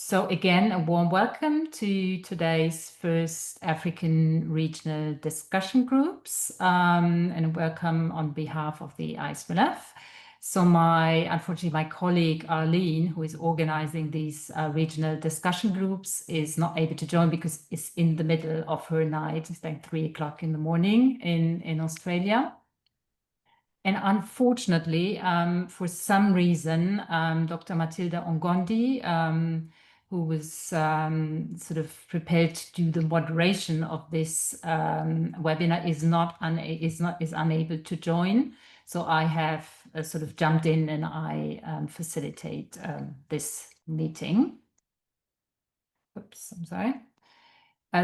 So again, a warm welcome to today's first African regional discussion groups, and welcome on behalf of the ISMLF. So unfortunately, my colleague Arlene, who is organizing these regional discussion groups, is not able to join because it's in the middle of her night. It's like 3 o'clock in the morning in Australia. And unfortunately, for some reason, Dr. Matilda Ongondi, who was sort of prepared to do the moderation of this webinar, is unable to join. So I have sort of jumped in and I facilitate this meeting. Oops, I'm sorry.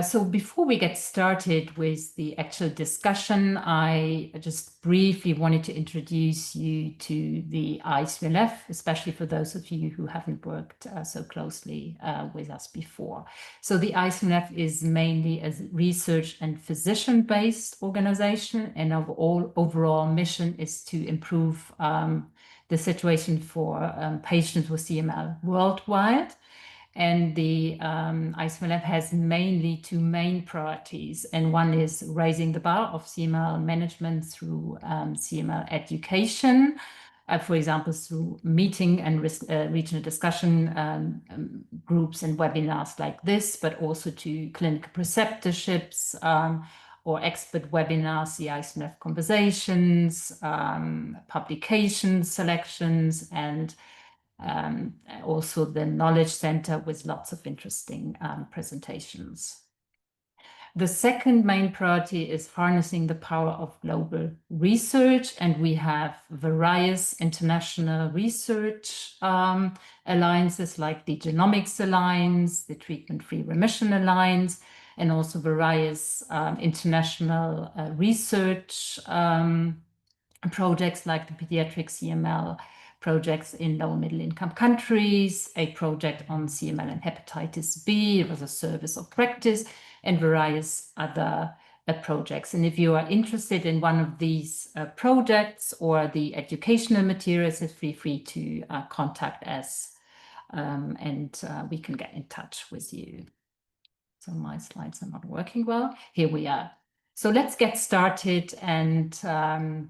So before we get started with the actual discussion, I just briefly wanted to introduce you to the ISMLF, especially for those of you who haven't worked so closely with us before. So the ISMLF is mainly a research and physician-based organization, and our overall mission is to improve the situation for patients with CML worldwide. And the ISMLF has mainly two main priorities, and one is raising the bar of CML management through CML education, for example, through meeting and regional discussion groups and webinars like this, but also to clinical preceptorships or expert webinars, the ISMLF conversations, publications, selections, and also the Knowledge Center with lots of interesting presentations. The second main priority is harnessing the power of global research, and we have various international research alliances like the Genomics Alliance, the Treatment-Free Remission Alliance, and also various international research projects like the Pediatric CML projects in low and middle income countries, a project on CML and hepatitis B, it was a service of practice, and various other projects. And if you are interested in one of these projects or the educational materials, feel free to contact us and we can get in touch with you. So my slides are not working well. Here we are. So let's get started and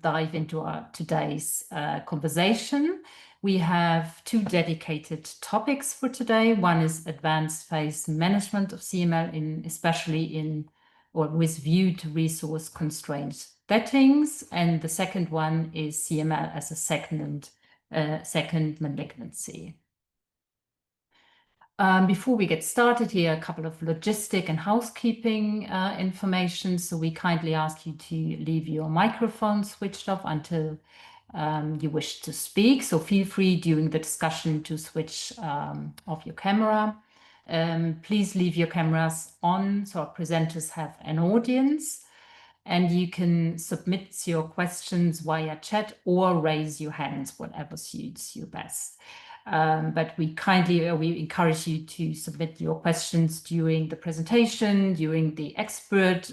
dive into our today's conversation. We have two dedicated topics for today. One is advanced phase management of CML, especially in or with view to resource constrained settings. And the second one is CML as a second malignancy. Before we get started here, a couple of logistic and housekeeping information. So we kindly ask you to leave your microphone switched off until you wish to speak. So feel free during the discussion to switch off your camera. Please leave your cameras on so our presenters have an audience. And you can submit your questions via chat or raise your hands, whatever suits you best. But we encourage you to submit your questions during the presentation, during the expert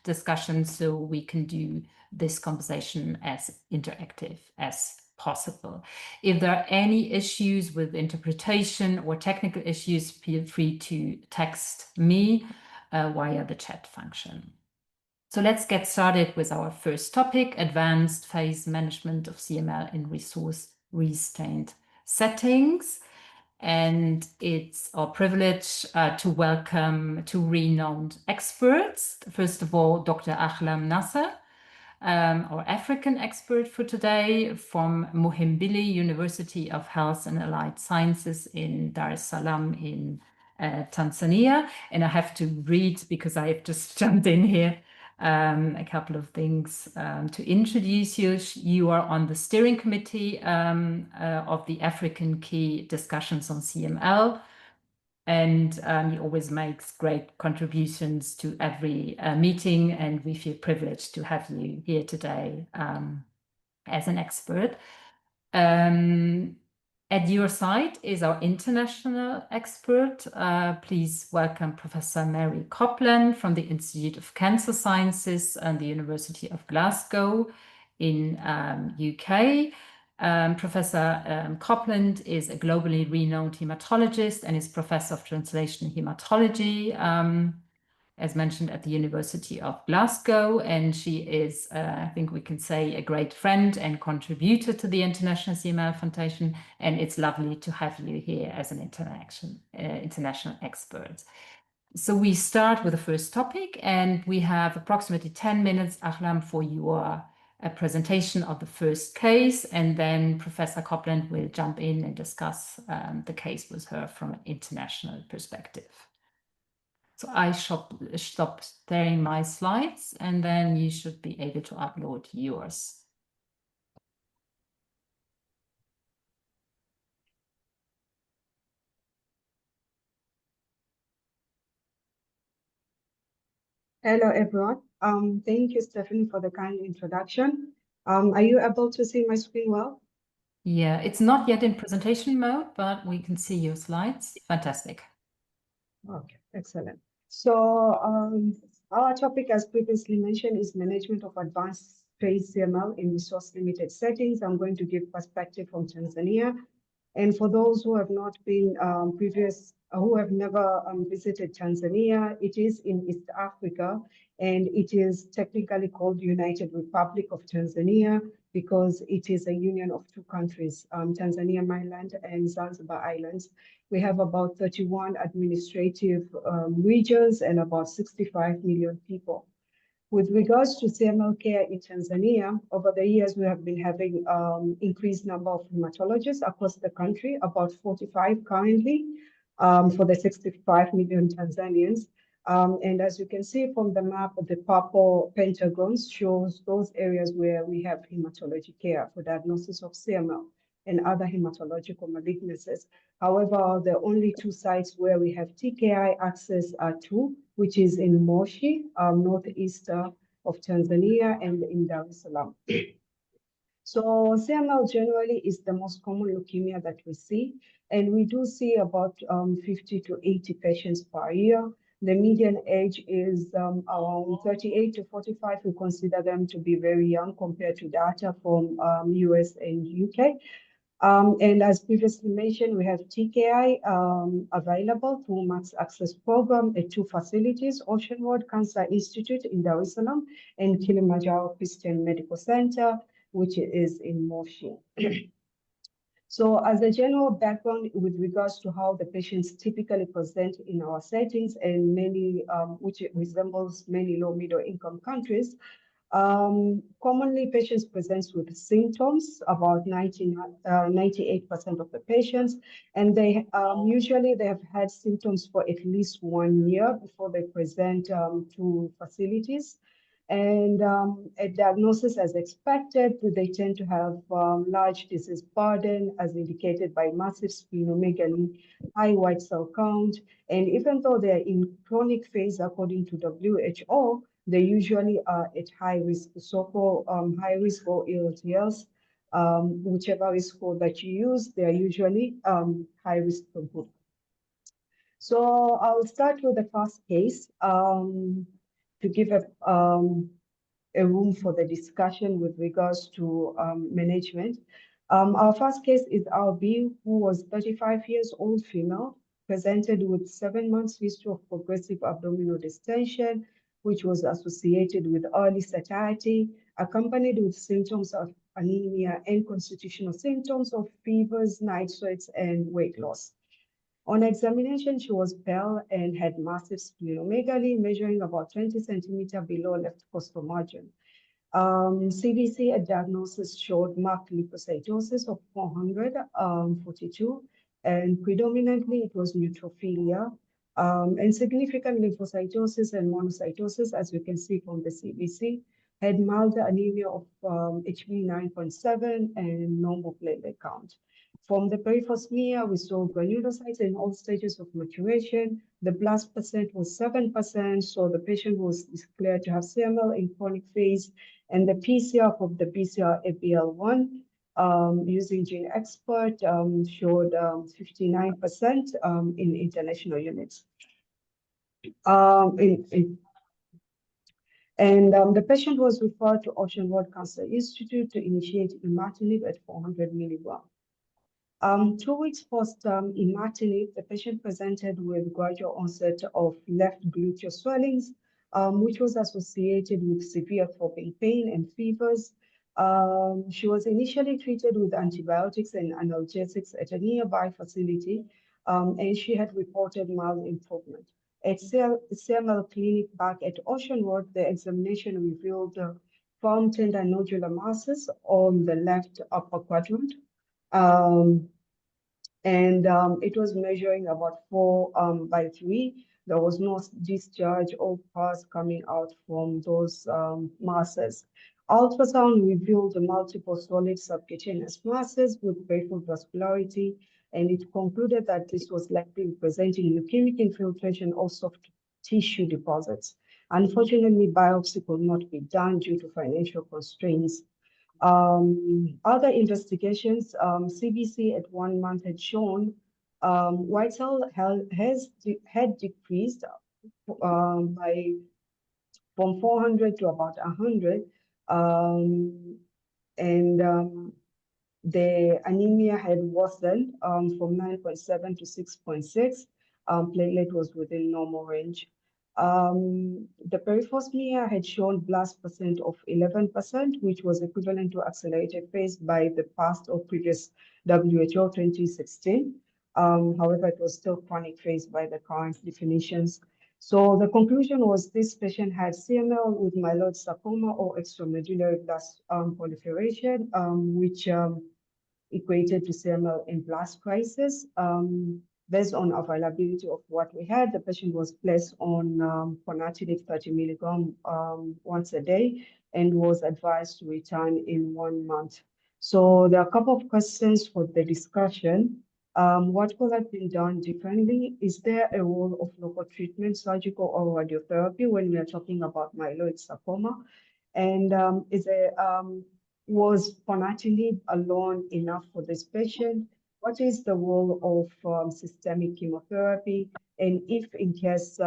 discussion, so we can do this conversation as interactive as possible. If there are any issues with interpretation or technical issues, feel free to text me via the chat function. So let's get started with our first topic, advanced phase management of CML in resource-restrained settings. And it's our privilege to welcome two renowned experts. First of all, Dr. Ahlam Nasser, our African expert for today from Muhimbili University of Health and Allied Sciences in Dar es Salaam in Tanzania. And I have to read, because I have just jumped in here, a couple of things to introduce you. You are on the steering committee of the African Key Discussions on CML, and he always makes great contributions to every meeting, and we feel privileged to have you here today as an expert. At your side is our international expert. Please welcome Professor Mhairi Copland from the Institute of Cancer Sciences and the University of Glasgow in UK. Professor Copland is a globally renowned hematologist and is professor of translational hematology, as mentioned, at the University of Glasgow. And she is, I think we can say, a great friend and contributor to the International CML Foundation. And it's lovely to have you here as an international expert. So we start with the first topic, and we have approximately 10 minutes, Ahlam, for your presentation of the first case, and then Professor Copland will jump in and discuss the case with her from an international perspective. So I stop sharing my slides, and then you should be able to upload yours. Hello, everyone. Thank you, Stephanie, for the kind introduction. Are you able to see my screen well? Yeah, it's not yet in presentation mode, but we can see your slides. Fantastic. Okay, excellent. So our topic, as previously mentioned, is management of advanced phase CML in resource-limited settings. I'm going to give perspective from Tanzania. And for those who have not been who have never visited Tanzania, it is in East Africa, and it is technically called United Republic of Tanzania because it is a union of two countries, Tanzania mainland and Zanzibar Islands. We have about 31 administrative regions and about 65 million people. With regards to CML care in Tanzania, over the years, we have been having increased number of hematologists across the country, about 45 currently, for the 65 million Tanzanians. And as you can see from the map, the purple pentagons shows those areas where we have hematology care for diagnosis of CML and other hematological malignancies. However, the only two sites where we have TKI access are two, which is in Moshi, northeast of Tanzania, and in Dar es Salaam. So CML generally is the most common leukemia that we see, and we do see about 50 to 80 patients per year. The median age is around 38 to 45. We consider them to be very young compared to data from US and UK. And as previously mentioned, we have TKI available through Max Access Program at two facilities, Ocean Road Cancer Institute in Dar es Salaam and Kilimanjaro Christian Medical Center, which is in Moshi. So as a general background with regards to how the patients typically present in our settings and many, which resembles many low middle income countries, commonly, patients present with symptoms, about 98% of the patients, and they usually they have had symptoms for at least 1 year before they present to facilities. And a diagnosis as expected, they tend to have large disease burden as indicated by massive splenomegaly, high white cell count. And even though they're in chronic phase according to WHO, they usually are at high risk, so-called high risk for ELTLs. Whichever risk score that you use, they are usually high risk for group. So I'll start with the first case to give a room for the discussion with regards to management. Our first case is RB, who was 35 years old female, presented with 7 months history of progressive abdominal distension, which was associated with early satiety, accompanied with symptoms of anemia and constitutional symptoms of fevers, night sweats, and weight loss. On examination, she was pale and had massive splenomegaly, measuring about 20 centimeters below left costal margin. CBC at diagnosis showed marked lymphocytosis of 442, and predominantly it was neutrophilia, and significant lymphocytosis and monocytosis, as you can see from the CBC, had mild anemia of HB 9.7 and normal platelet count. From the peripheral smear, we saw granulocytes in all stages of maturation. The blast percent was 7%, so the patient was declared to have CML in chronic phase, and the PCR of the BCR-ABL1 using Gene Expert showed 59% in international units. And the patient was referred to Ocean World Cancer Institute to initiate imatinib at 400 milligrams. 2 weeks post imatinib, the patient presented with gradual onset of left gluteal swellings, which was associated with severe throbbing pain and fevers. She was initially treated with antibiotics and analgesics at a nearby facility, and she had reported mild improvement. At CML clinic back at Ocean Road, the examination revealed firm tender nodular masses on the left upper quadrant. It was measuring about 4 by 3. There was no discharge or pus coming out from those masses. Ultrasound revealed multiple solid subcutaneous masses with peripheral vascularity, and it concluded that this was likely representing leukemic infiltration or soft tissue deposits. Unfortunately, biopsy could not be done due to financial constraints. Other investigations, CBC at 1 month had shown white cell had decreased by from 400 to about 100, and the anemia had worsened from 9.7 to 6.6. Platelet was within normal range. The periphosphere had shown blast percent of 11%, which was equivalent to accelerated phase by the past or previous WHO 2016. However, it was still chronic phase by the current definitions. So the conclusion was this patient had CML with myeloid sarcoma or extramedullary blast proliferation, which equated to CML in blast crisis. Based on availability of what we had, the patient was placed on ponatinib 30 milligram once a day and was advised to return in 1 month. So there are a couple of questions for the discussion. What could have been done differently? Is there a role of local treatment, surgical or radiotherapy when we are talking about myeloid sarcoma? And was ponatinib alone enough for this patient? What is the role of systemic chemotherapy? And if in case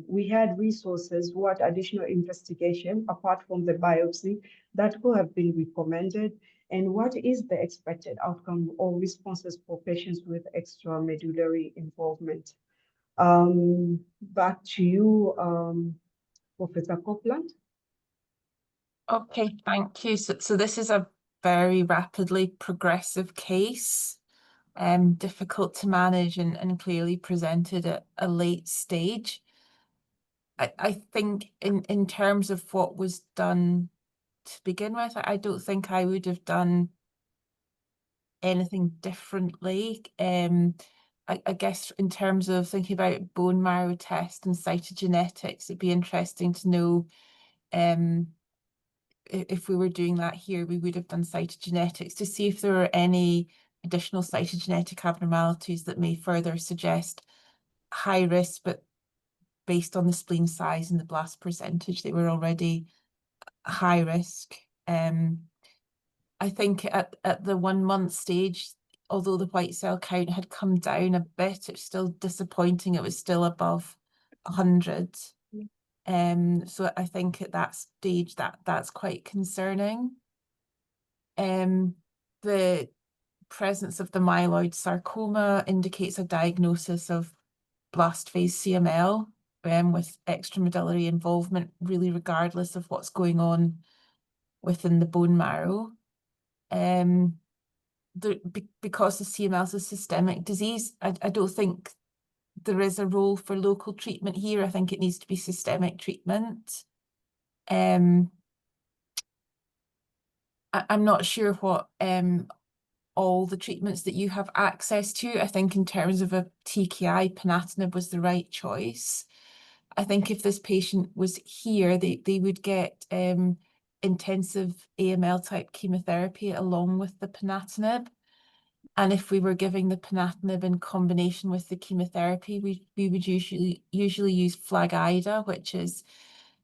we had resources, what additional investigation, apart from the biopsy, that could have been recommended? And what is the expected outcome or responses for patients with extramedullary involvement? Back to you, Professor Copland. Okay, thank you. So this is a very rapidly progressive case, difficult to manage and clearly presented at a late stage. I think in terms of what was done to begin with, I don't think I would have done anything differently. I guess in terms of thinking about bone marrow test and cytogenetics, it'd be interesting to know if we were doing that here, we would have done cytogenetics to see if there are any additional cytogenetic abnormalities that may further suggest high risk, but based on the spleen size and the blast percentage, they were already high risk. I think at the 1 month stage, although the white cell count had come down a bit, it's still disappointing. It was still above 100. So I think at that stage that's quite concerning. The presence of the myeloid sarcoma indicates a diagnosis of blast phase CML with extramedullary involvement, really regardless of what's going on within the bone marrow. Because the CML is a systemic disease, I don't think there is a role for local treatment here. I think it needs to be systemic treatment. I'm not sure what all the treatments that you have access to. I think in terms of a TKI, ponatinib was the right choice. I think if this patient was here, they would get intensive AML type chemotherapy along with the ponatinib. And if we were giving the ponatinib in combination with the chemotherapy, we would usually use FLAG-IDA, which is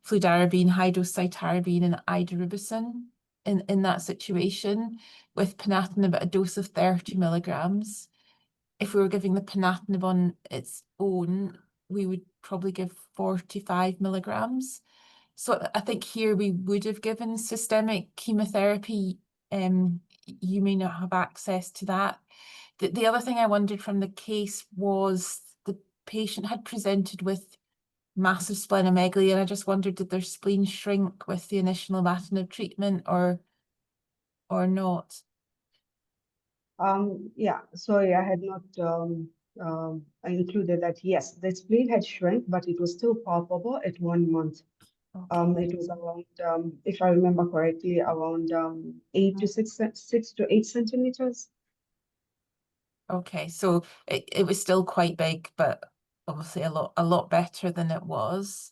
fludarabine, hydroxytarabine, and idarubicin in that situation, with ponatinib at a dose of 30 milligrams. If we were giving the ponatinib on its own, we would probably give 45 milligrams. So I think here we would have given systemic chemotherapy. You may not have access to that. The other thing I wondered from the case was the patient had presented with massive splenomegaly, and I just wondered, did their spleen shrink with the initial imatinib treatment or not? Yeah, sorry, I had not I included that. Yes, the spleen had shrunk, but it was still palpable at 1 month. Okay. It was around, if I remember correctly, around 6 to 8 centimeters. Okay, so it was still quite big, but obviously a lot better than it was.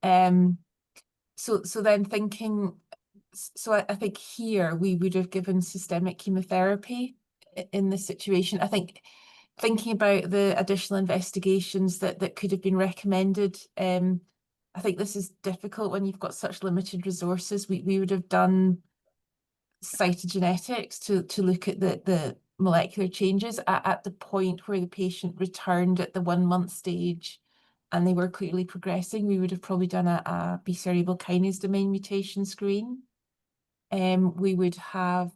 So then thinking, so I think here we would have given systemic chemotherapy in this situation. I think thinking about the additional investigations that could have been recommended, I think this is difficult when you've got such limited resources. We would have done cytogenetics to look at the molecular changes at the point where the patient returned at the 1 month stage and they were clearly progressing. We would have probably done a BCR-ABL kinase domain mutation screen. We would have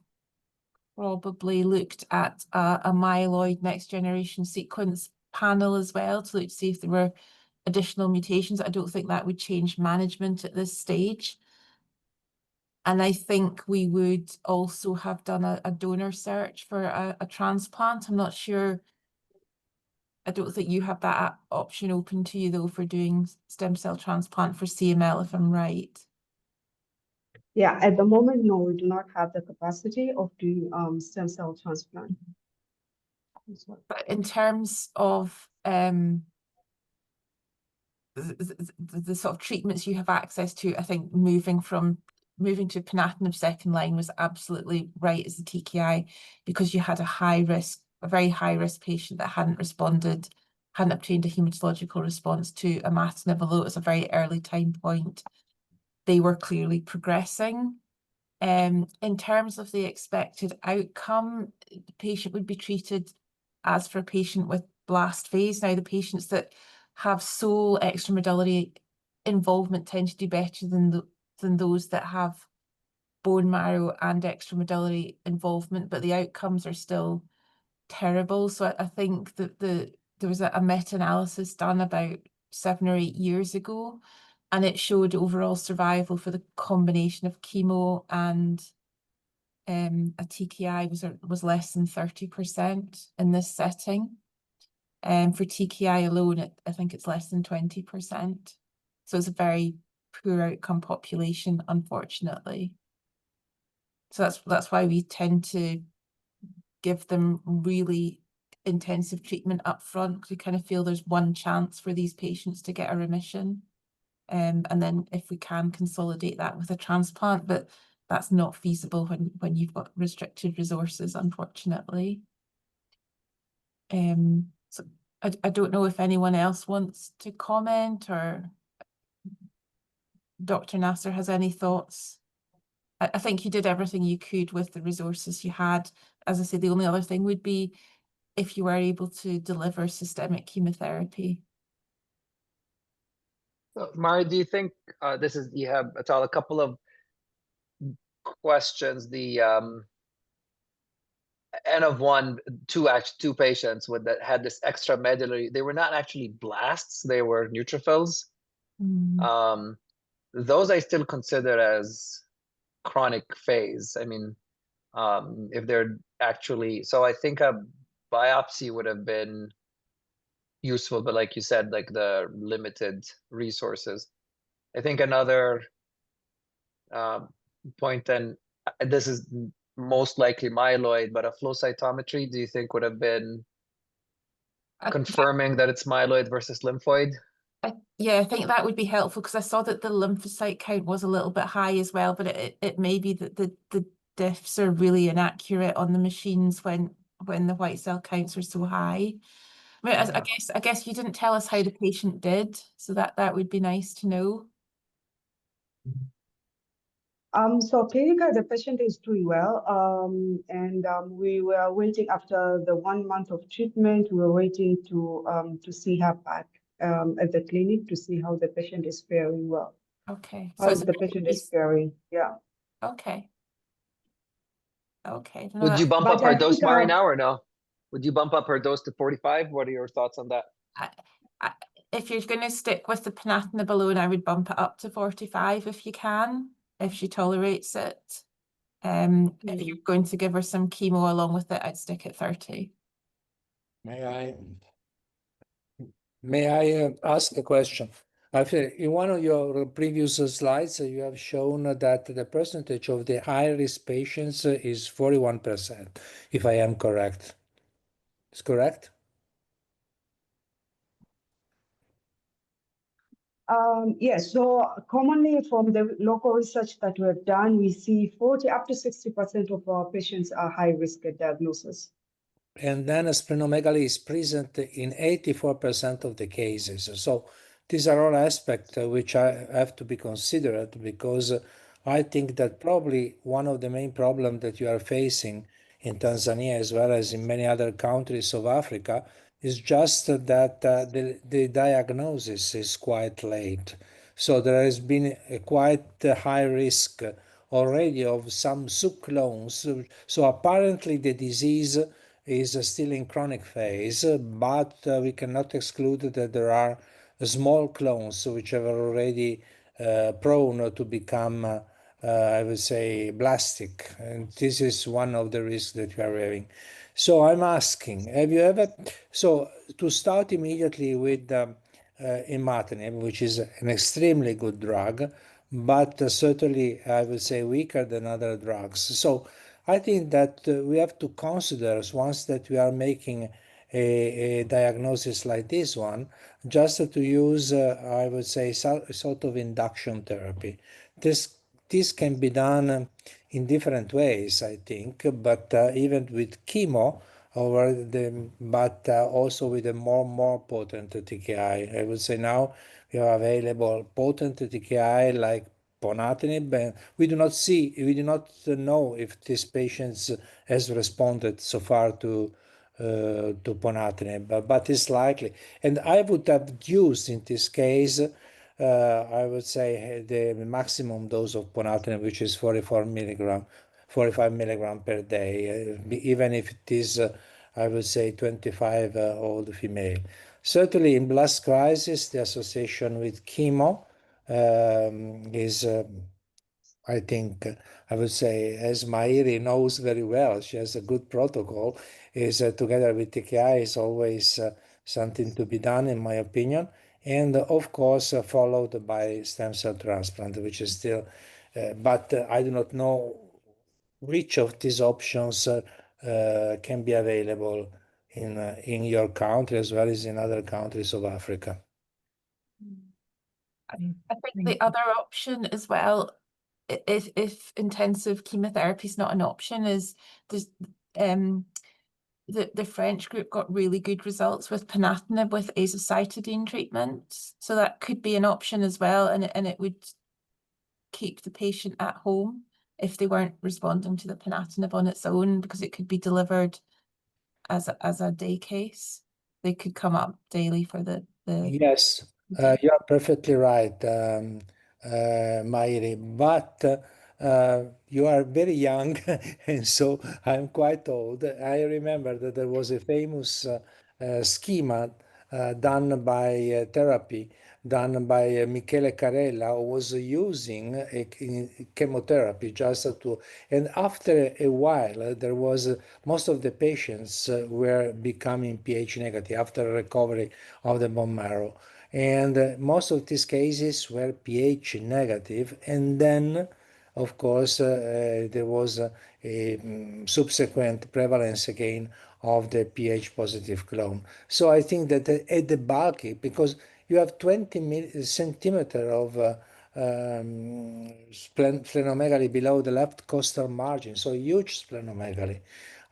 probably looked at a myeloid next generation sequence panel as well to look to see if there were additional mutations. I don't think that would change management at this stage. And I think we would also have done a donor search for a transplant. I'm not sure. I don't think you have that option open to you though for doing stem cell transplant for CML, if I'm right. Yeah, at the moment, no, we do not have the capacity of doing stem cell transplant. But in terms of the sort of treatments you have access to, I think moving to ponatinib second line was absolutely right as the TKI, because you had a very high risk patient that hadn't responded, hadn't obtained a hematological response to imatinib, although it was a very early time point. They were clearly progressing. In terms of the expected outcome, the patient would be treated as for a patient with blast phase. Now, the patients that have sole extramedullary involvement tend to do better than those that have bone marrow and extramedullary involvement, but the outcomes are still terrible. So I think that there was a meta-analysis done about 7 or 8 years ago, and it showed overall survival for the combination of chemo and a TKI was less than 30% in this setting. For TKI alone, I think it's less than 20%. So it's a very poor outcome population, unfortunately. So that's why we tend to give them really intensive treatment up front, because we kind of feel there's one chance for these patients to get a remission. And then if we can consolidate that with a transplant, but that's not feasible when you've got restricted resources, unfortunately. So I don't know if anyone else wants to comment, or Dr. Nasser has any thoughts. I think you did everything you could with the resources you had. As I say, the only other thing would be if you were able to deliver systemic chemotherapy. So, Mhairi, do you think you have a couple of questions? The N of 1, two patients that had this extramedullary. They were not actually blasts; they were neutrophils. Those I still consider as chronic phase. I mean, if they're actually, so I think a biopsy would have been useful, but like you said, like the limited resources. I think another point, and this is most likely myeloid, but a flow cytometry, do you think would have been confirming that it's myeloid versus lymphoid? Yeah, I think that would be helpful, because I saw that the lymphocyte count was a little bit high as well, but it may be that the diffs are really inaccurate on the machines when the white cell counts are so high. I mean, Yeah. I guess you didn't tell us how the patient did, so that would be nice to know. So clinically, the patient is doing well, and we were waiting after the 1 month of treatment. We were waiting to see her back at the clinic to see how the patient is faring well. Okay. how it's the patient is it's- faring. Yeah. Okay. Okay. No, Would you bump But up her I dose, think Mhairi, now or no? Would you bump up her dose to 45? What are your thoughts on that? if you're going to stick with the ponatinib alone, I would bump it up to 45 if you can, if she tolerates it. If you're going to give her some chemo along with it, I'd stick at 30. May I ask a question? In one of your previous slides, you have shown that the percentage of the high-risk patients is 41%, if I am correct. Is correct? Yes, so commonly from the local research that we have done, we see 40 up to 60% of our patients are high risk diagnosis. And then splenomegaly is present in 84% of the cases. So these are all aspects which have to be considered, because I think that probably one of the main problems that you are facing in Tanzania, as well as in many other countries of Africa, is just that the diagnosis is quite late. So there has been a quite high risk already of some subclones. So apparently the disease is still in chronic phase, but we cannot exclude that there are small clones which are already prone to become, I would say, blastic. And this is one of the risks that we are having. So I'm asking, have you ever, so to start immediately with imatinib, which is an extremely good drug, but certainly I would say weaker than other drugs. So I think that we have to consider, once that we are making a diagnosis like this one, just to use, I would say, sort of induction therapy. This can be done in different ways, I think, but even with chemo, but also with a more potent TKI. I would say now we have available potent TKI like ponatinib, and we do not know if this patient has responded so far to ponatinib, but it's likely. And I would have used in this case, I would say, the maximum dose of ponatinib, which is 45 milligram per day, even if it is, I would say, 25-old female. Certainly in blast crisis, the association with chemo is, I think, I would say, as Mhairi knows very well, she has a good protocol, is together with TKI is always something to be done, in my opinion. And of course, followed by stem cell transplant, which is still, but I do not know which of these options can be available in your country as well as in other countries of Africa. I think the other option as well, if intensive chemotherapy is not an option, is there's the French group got really good results with ponatinib with azacitidine treatment. So that could be an option as well, and it would keep the patient at home if they weren't responding to the ponatinib on its own, because it could be delivered as a day case. They could come up daily for the Yes, you are perfectly right, Mhairi, but you are very young, and so I'm quite old. I remember that there was a famous schema done by therapy, done by Michele Carella, who was using chemotherapy just to, and after a while, there was most of the patients were becoming pH negative after recovery of the bone marrow. And most of these cases were pH negative, and then of course there was a subsequent prevalence again of the pH positive clone. So I think that at the bulky, because you have 20 centimeter of splenomegaly below the left costal margin, so huge splenomegaly.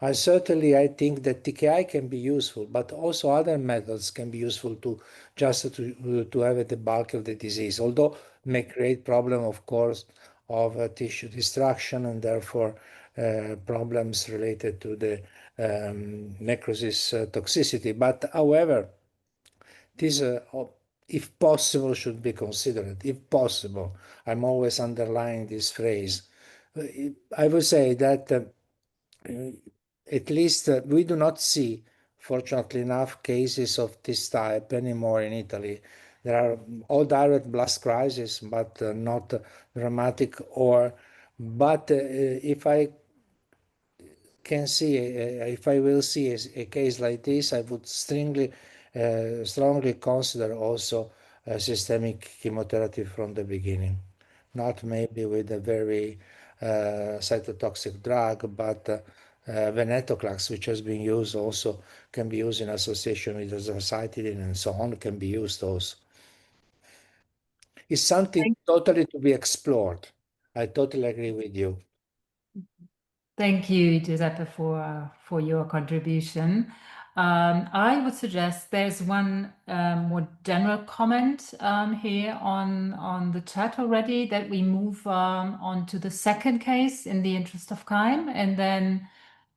I think that TKI can be useful, but also other methods can be useful to just to have the bulk of the disease, although may create problem, of course, of tissue destruction and therefore problems related to the necrosis toxicity. But however, this if possible, should be considered. If possible, I'm always underlining this phrase. I would say that at least we do not see, fortunately enough, cases of this type anymore in Italy. There are all direct blast crises, but not dramatic. But if I can see, if I will see a case like this, I would strongly consider also systemic chemotherapy from the beginning. Not maybe with a very cytotoxic drug, but venetoclax, which has been used also, can be used in association with azacitidine and so on, can be used also. It's something totally to be explored. I totally agree with you. Thank you, Giuseppe, for your contribution. I would suggest there's one more general comment here on the chat already, that we move on to the second case in the interest of time. And then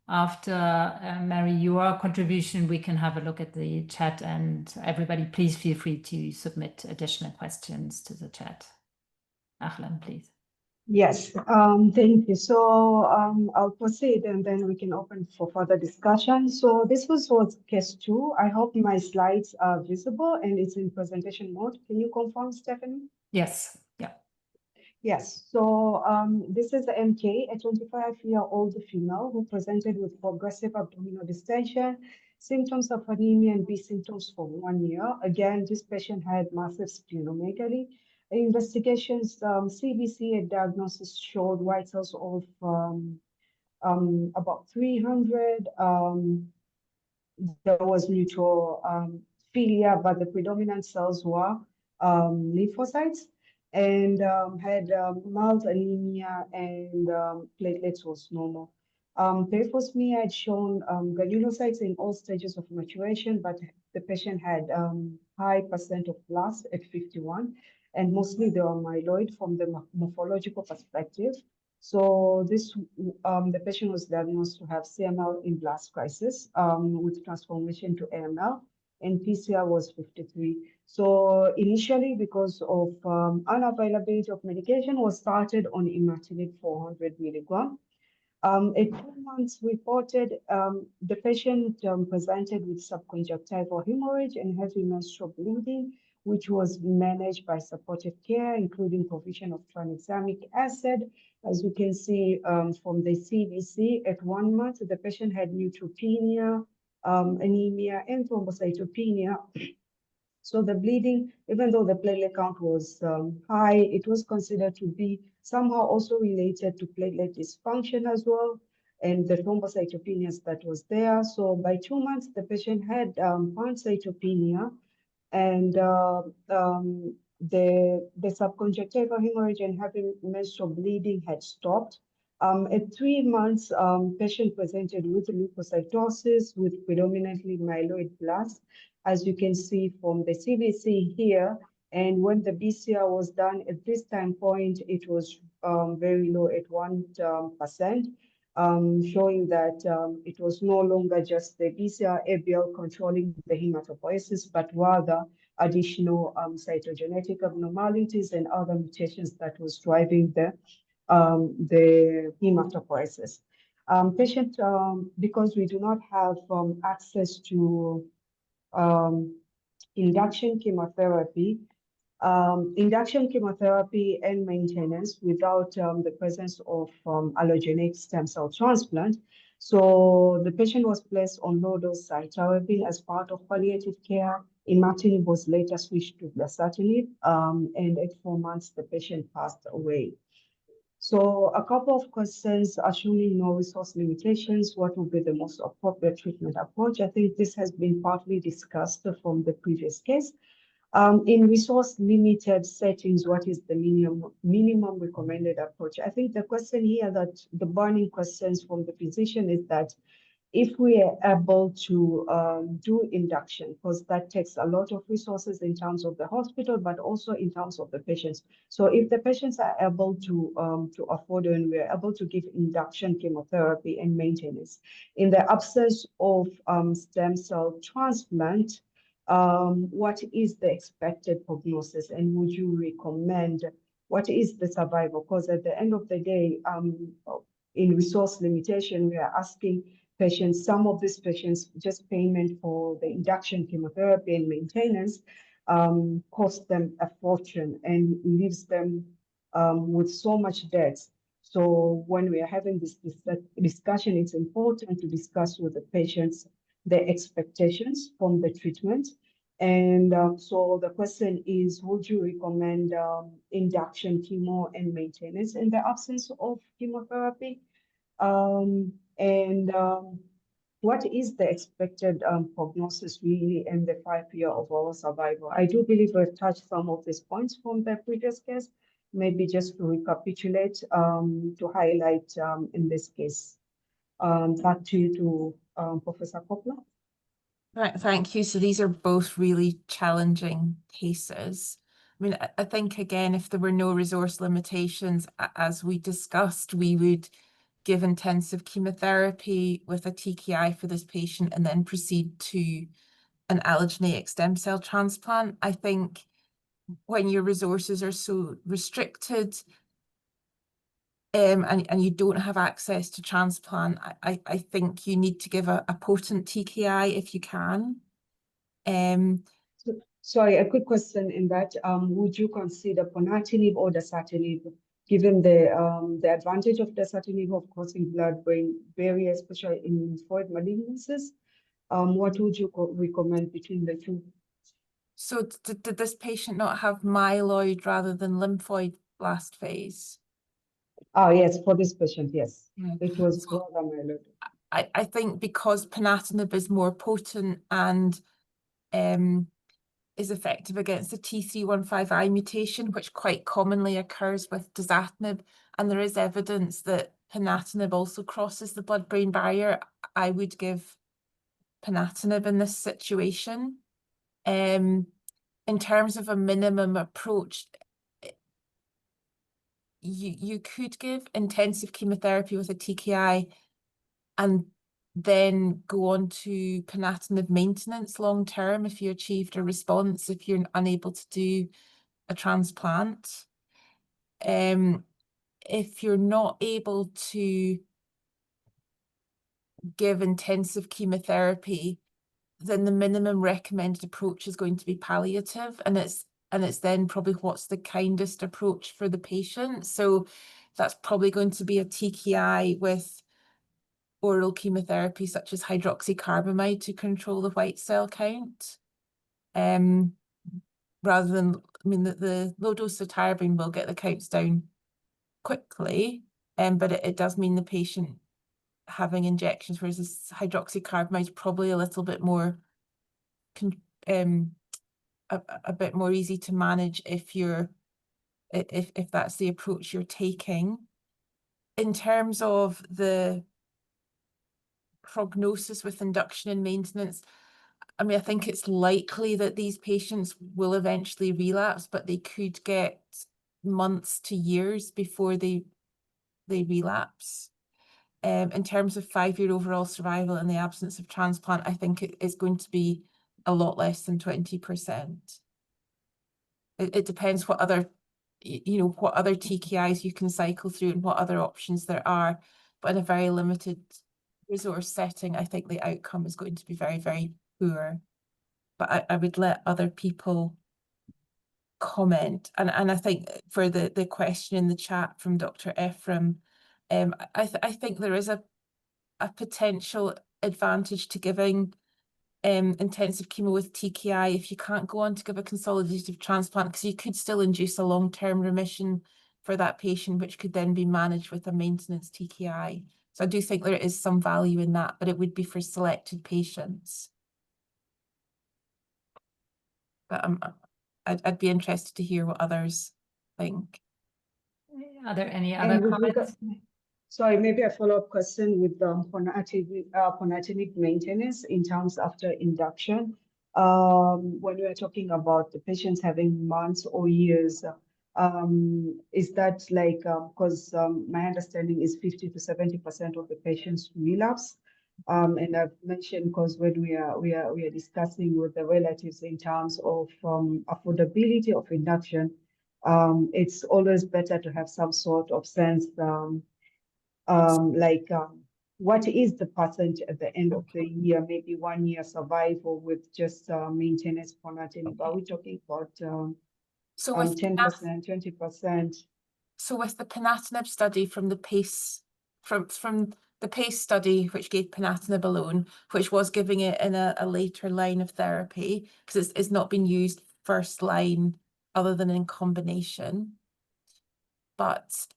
after Mhairi, your contribution, we can have a look at the chat, and everybody, please feel free to submit additional questions to the chat. Ahlam, please. Yes, thank you. So I'll proceed and then we can open for further discussion. So this was case 2. I hope my slides are visible and it's in presentation mode. Can you confirm, Stephanie? Yes, yeah. Yes, so this is the MK, a 25-year-old female who presented with progressive abdominal distension, symptoms of anemia and B symptoms for 1 year. Again, this patient had massive splenomegaly. Investigations, CBC and diagnosis showed white cells of about 300. There was neutrophilia, but the predominant cells were lymphocytes, and had mild anemia, and platelets was normal. Peripheral had shown granulocytes in all stages of maturation, but the patient had high percent of blast at 51, and mostly they were myeloid from the morphological perspective. So the patient was diagnosed to have CML in blast crisis with transformation to AML, and PCR was 53. So initially, because of unavailability of medication, was started on imatinib 400 milligram. At 2 months reported, the patient presented with subconjunctival hemorrhage and heavy menstrual bleeding, which was managed by supportive care, including provision of tranexamic acid. As you can see from the CBC, at 1 month, the patient had neutropenia, anemia, and thrombocytopenia. So the bleeding, even though the platelet count was high, it was considered to be somehow also related to platelet dysfunction as well, and the thrombocytopenia that was there. So by 2 months, the patient had pancytopenia, and the subconjunctival hemorrhage and heavy menstrual bleeding had stopped. At 3 months, patient presented with leukocytosis with predominantly myeloid blast, as you can see from the CBC here. And when the BCR was done at this time point, it was very low at 1%, showing that it was no longer just the BCR ABL controlling the hematopoiesis, but rather additional cytogenetic abnormalities and other mutations that was driving the hematopoiesis. Patient, because we do not have access to induction chemotherapy, and maintenance without the presence of allogeneic stem cell transplant. So the patient was placed on low-dose cytarabine as part of palliative care. Imatinib was later switched to blasatinib, and at 4 months, the patient passed away. So a couple of questions, assuming no resource limitations, what would be the most appropriate treatment approach? I think this has been partly discussed from the previous case. In resource limited settings, what is the minimum recommended approach? I think the question here, that the burning questions from the physician, is that if we are able to do induction, because that takes a lot of resources in terms of the hospital, but also in terms of the patients. So if the patients are able to afford, and we are able to give induction chemotherapy and maintenance, in the absence of stem cell transplant, what is the expected prognosis, and would you recommend, what is the survival? Because at the end of the day, in resource limitation, we are asking patients, some of these patients, just payment for the induction chemotherapy and maintenance cost them a fortune and leaves them with so much debt. So when we are having this discussion, it's important to discuss with the patients their expectations from the treatment. And so the question is, would you recommend induction chemo and maintenance in the absence of chemotherapy? What is the expected prognosis really in the 5-year overall survival? I do believe we've touched some of these points from the previous case, maybe just to recapitulate, to highlight in this case. Back to you to Professor Copland. Thank you. So these are both really challenging cases. I mean, I think, again, if there were no resource limitations, as we discussed, we would give intensive chemotherapy with a TKI for this patient and then proceed to an allogeneic stem cell transplant. I think when your resources are so restricted, and you don't have access to transplant, I think you need to give a potent TKI if you can. Sorry, a quick question in that. Would you consider ponatinib or dasatinib, given the advantage of dasatinib of causing blood-brain barrier, especially in lymphoid malignancies? What would you recommend between the two? So did this patient not have myeloid rather than lymphoid blast phase? Oh, yes, for this patient, yes. Yeah. It was So rather myeloid. I think because ponatinib is more potent and is effective against the T315I mutation, which quite commonly occurs with dasatinib, and there is evidence that ponatinib also crosses the blood-brain barrier, I would give ponatinib in this situation. In terms of a minimum approach, you could give intensive chemotherapy with a TKI and then go on to ponatinib maintenance long term if you achieved a response, if you're unable to do a transplant. If you're not able to give intensive chemotherapy, then the minimum recommended approach is going to be palliative, and it's then probably what's the kindest approach for the patient. So that's probably going to be a TKI with oral chemotherapy such as hydroxycarbamide to control the white cell count. Rather than, I mean, the low dose of cytarabine will get the counts down quickly, but it does mean the patient having injections, whereas this hydroxycarbamide is probably a little bit more a bit more easy to manage if you're if that's the approach you're taking. In terms of the prognosis with induction and maintenance, I mean, I think it's likely that these patients will eventually relapse, but they could get months to years before they relapse. In terms of 5-year overall survival in the absence of transplant, I think it is going to be a lot less than 20%. It depends what other, what other TKIs you can cycle through and what other options there are. But in a very limited resource setting, I think the outcome is going to be very, very poor. But I would let other people comment. And I think for the question in the chat from Dr. Ephraim, I think there is a potential advantage to giving intensive chemo with TKI if you can't go on to give a consolidative transplant, because you could still induce a long-term remission for that patient, which could then be managed with a maintenance TKI. So I do think there is some value in that, but it would be for selected patients. But I'd be interested to hear what others think. Are there any other comments? Sorry, maybe a follow-up question with ponatinib maintenance in terms after induction. When we are talking about the patients having months or years, is that like, because my understanding is 50 to 70% of the patients relapse And I've mentioned because when we are discussing with the relatives in terms of affordability of induction, it's always better to have some sort of sense, what is the percentage at the end of the year, maybe 1 year survival with just maintenance ponatinib. Are we talking about So with 10%, 20%? So with the ponatinib study from the PACE, from the PACE study, which gave ponatinib alone, which was giving it in a later line of therapy, because it's not been used first line other than in combination. But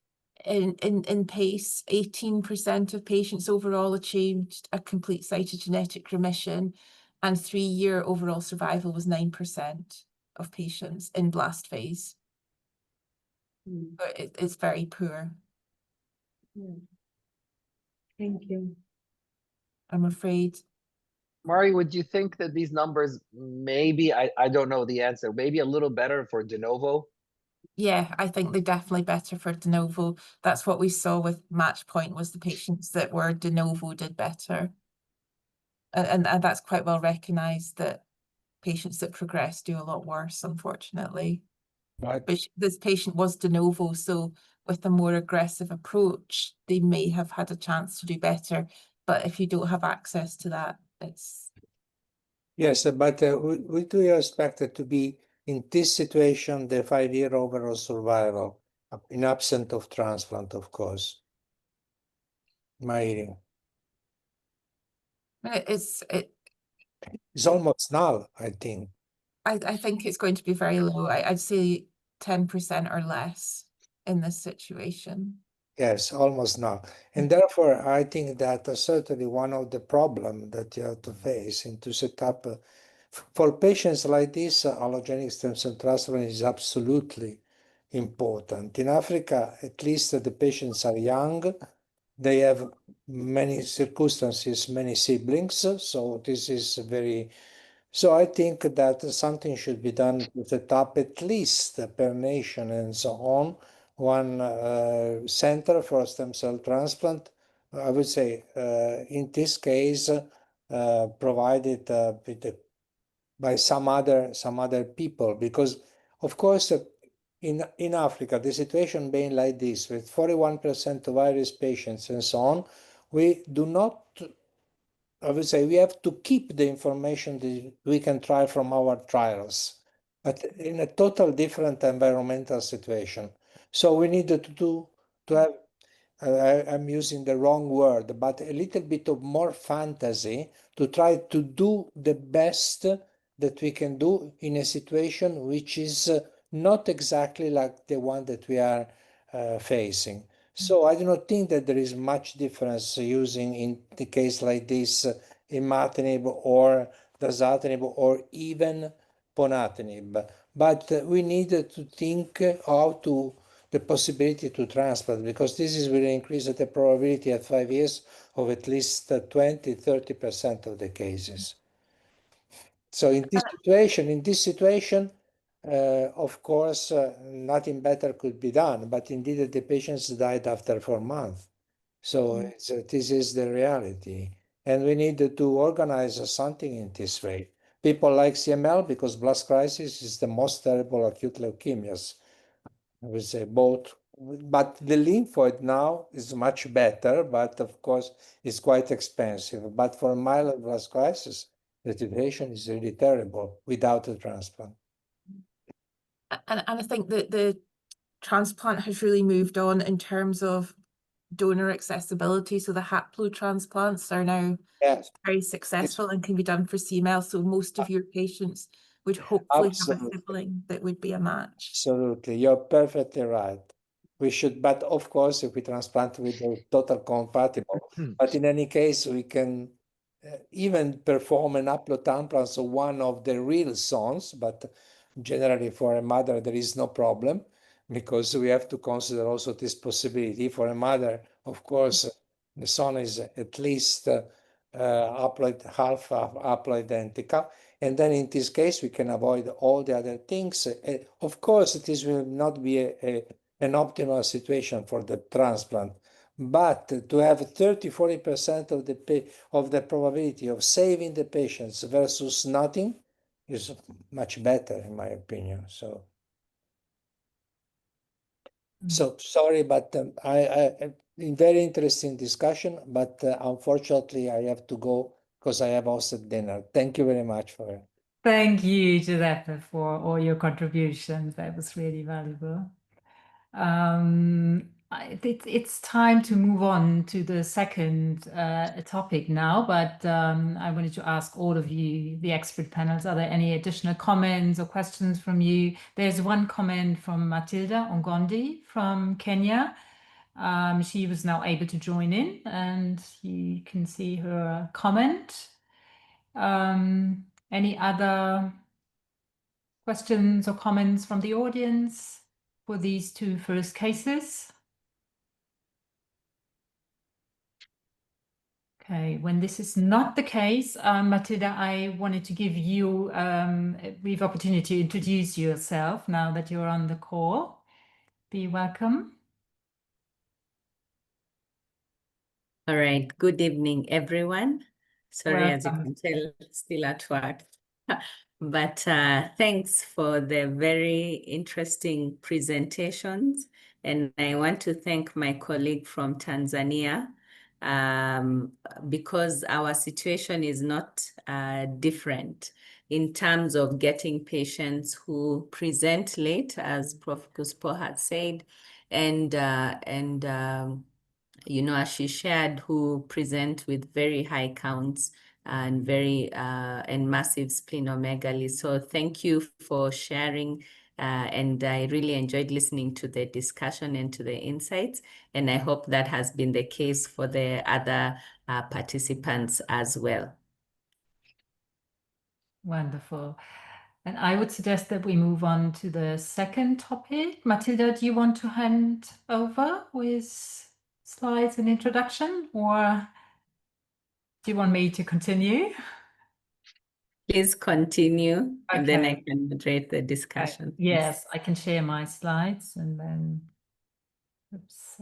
in PACE, 18% of patients overall achieved a complete cytogenetic remission, and 3-year overall survival was 9% of patients in blast phase. But it's very poor. Thank you. I'm afraid. Mhairi, would you think that these numbers maybe, I don't know the answer, maybe a little better for de novo? Yeah, I think they're definitely better for de novo. That's what we saw with match point, was the patients that were de novo did better. And that's quite well recognized, that patients that progress do a lot worse, unfortunately. Right. But this patient was de novo, so with a more aggressive approach, they may have had a chance to do better. But if you don't have access to that, it's... Yes, but we do expect it to be, in this situation, the 5-year overall survival, in absent of transplant, of course. Mhairi. It's almost null, I think. I think it's going to be very low. I'd say 10% or less in this situation. Yes, almost null. And therefore, I think that certainly one of the problems that you have to face and to set up for patients like this, allogeneic stem cell transplant is absolutely important. In Africa, at least the patients are young. They have many circumstances, many siblings. So this is very... So I think that something should be done to set up at least per nation and so on, one center for stem cell transplant. I would say in this case, provided by some other people, because of course in Africa the situation being like this, with 41% of high-risk patients and so on, we do not... I would say we have to keep the information that we can try from our trials, but in a total different environmental situation. So we need to have, I'm using the wrong word, but a little bit of more fantasy to try to do the best that we can do in a situation which is not exactly like the one that we are facing. So I do not think that there is much difference using, in the case like this, imatinib or dasatinib or even ponatinib. But we need to think how to the possibility to transplant, because this is will increase the probability at 5 years of at least 20-30% of the cases. So in this situation, of course, nothing better could be done, but indeed the patients died after 4 months. So this is the reality. And we need to organize something in this way. People like CML because blast crisis is the most terrible acute leukemias. I would say both, but the lymphoid now is much better, but of course it's quite expensive. But for mild blast crisis, the situation is really terrible without a transplant. And I think that the transplant has really moved on in terms of donor accessibility. So the haplo transplants are now very successful and can be done for CML. So most of your patients would hopefully have a sibling that would be a match. Absolutely, you're perfectly right. We should, but of course, if we transplant with a total compatible, but in any case, we can even perform an haplotransplant, so one of the real sons, but generally for a mother, there is no problem, because we have to consider also this possibility. For a mother, of course, the son is at least half haploidentical. And then in this case, we can avoid all the other things. Of course, this will not be an optimal situation for the transplant, But to have 30-40% of the probability of saving the patients versus nothing is much better, in my opinion. So sorry, but I very interesting discussion, but unfortunately I have to go because I have hosted dinner. Thank you very much for it. Thank you, Giuseppe, for all your contributions. That was really valuable. It's time to move on to the second topic now, but I wanted to ask all of you, the expert panels, are there any additional comments or questions from you? There's one comment from Matilda Ongondi from Kenya. She was now able to join in, and you can see her comment. Any other questions or comments from the audience for these two first cases? Okay, when this is not the case, Matilda, I wanted to give you a brief opportunity to introduce yourself now that you're on the call. Be welcome. All right, good evening, everyone. Sorry, as you Welcome. can tell, still at work. But thanks for the very interesting presentations. And I want to thank my colleague from Tanzania because our situation is not different in terms of getting patients who present late, as Prof. Guspo had said, and you know, as she shared, who present with very high counts and very and massive splenomegaly. So thank you for sharing. And I really enjoyed listening to the discussion and to the insights. And I hope that has been the case for the other participants as well. Wonderful. And I would suggest that we move on to the second topic. Matilda, do you want to hand over with slides and introduction, or do you want me to continue? Please continue, and then I Okay. can moderate the discussion. Yes, I can share my slides and then, oops.